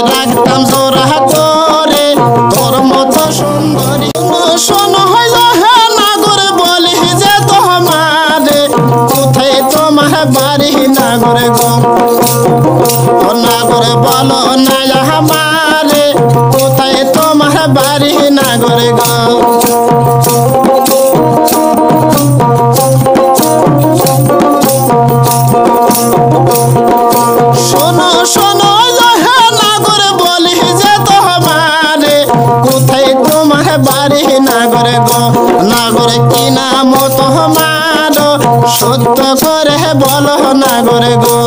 রাখতাম জোড়া করে তোর মতো সুন্দরী শোনো নাগর বলি যে তোমারে কোথায় তোমার বাড়ি নাগর গো নাগর বলো না আমারে কোথায় তোমার বাড়ি নাগর গো শোনো শোনো নাগর বলি যে তোমারে কোথায় তোমার বাড়ি নাগর গো নাগর কি নাম তোমার সত্য করে বলো নাগর গো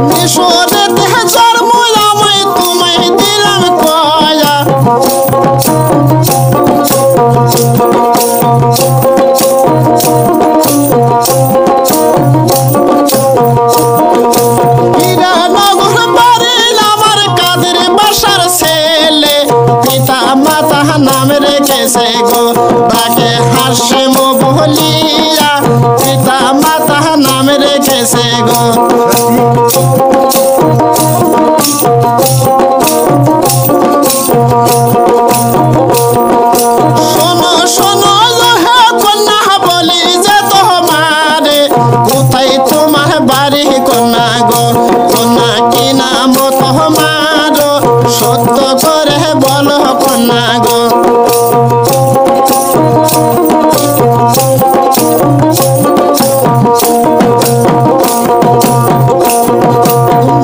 মিশরেতে জন্ম আমায় তোমায় দিলাম কয়া হীরানগর বাড়ির আমার কাদের বাসার ছেলে পিতা মাতা নাম রেখেছে গো তাকে হাসিম বলিয়া পিতা মাতা নাম রেখেছে গো শোনো শোনো কন্যা বলি যে তোমারে কোথায় তোমার বাড়ি কন্যা গো কন্যা কি নাম তোমার সত্য করে বলো কন্যা গো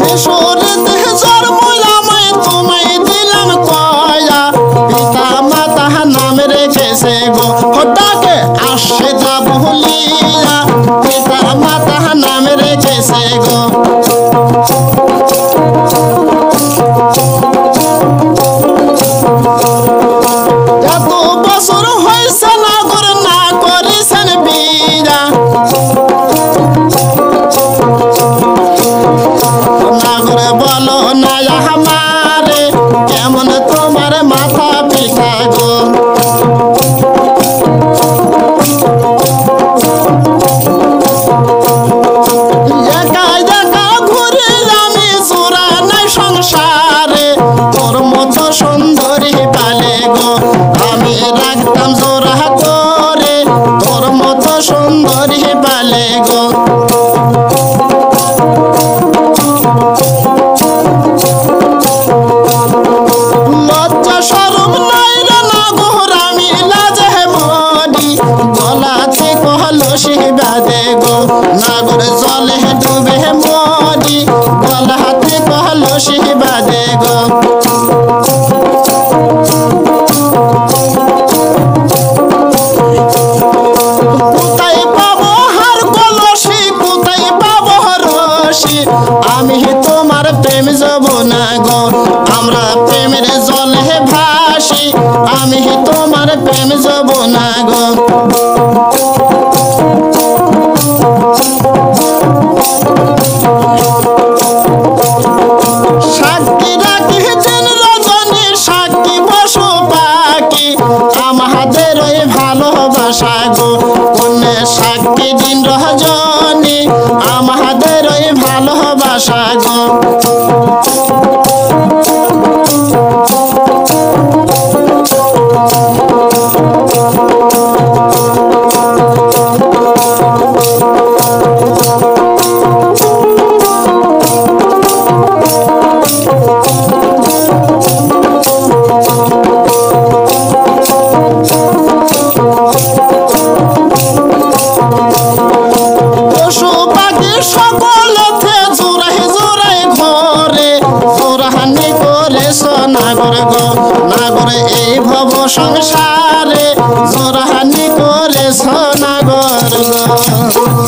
মিশরেতে জন্ম আমায় তোমায় দিলাম কয়া পিতা মাতা নাম রেখেছে গো হঠাকে আসে যা বলিয়া পিতা মাতা নাম রেখেছে গো এত বছর হয়েছে নাগর না করেছেন বিয়া নাগর বলো না আমারে কেমন তোমার মাথা পিতা গো একা একা ঘুরে আমি চোরা নাই সংসারে তোর মতো সুন্দরী পালে গো আমি রাখতাম জোড়া করে তোর মতো সুন্দরী পালে গো লজ্জা শরম নাই রে নাগর আমি লাজে মরি গলাতে কলসি বাঁধে গো নাগর জলে ডুবে মরি গলাতে কলসি বাঁধে গো কোথায় পাবো হার কলসি কোথায় পাবো রশি আমি তোমার প্রেম যাব না গো আমরা প্রেমের জলে ভাসি আমি তোমার প্রেম যাব না গো সাক্ষী রাখি দিন রজনী সাক্ষী পশু পাখি আমাদের ওই ভালোবাসা গো কন্যা সাক্ষী দিন রজনী আমাদের ওই ভালোবাসা গো পশু পাখি সকলেতে জোড়াই জোড়াই ঘরে জোড়াহানি করে নাগর গো নাগর এই ভব সংসারে জোড়াহানি করে নাগর গো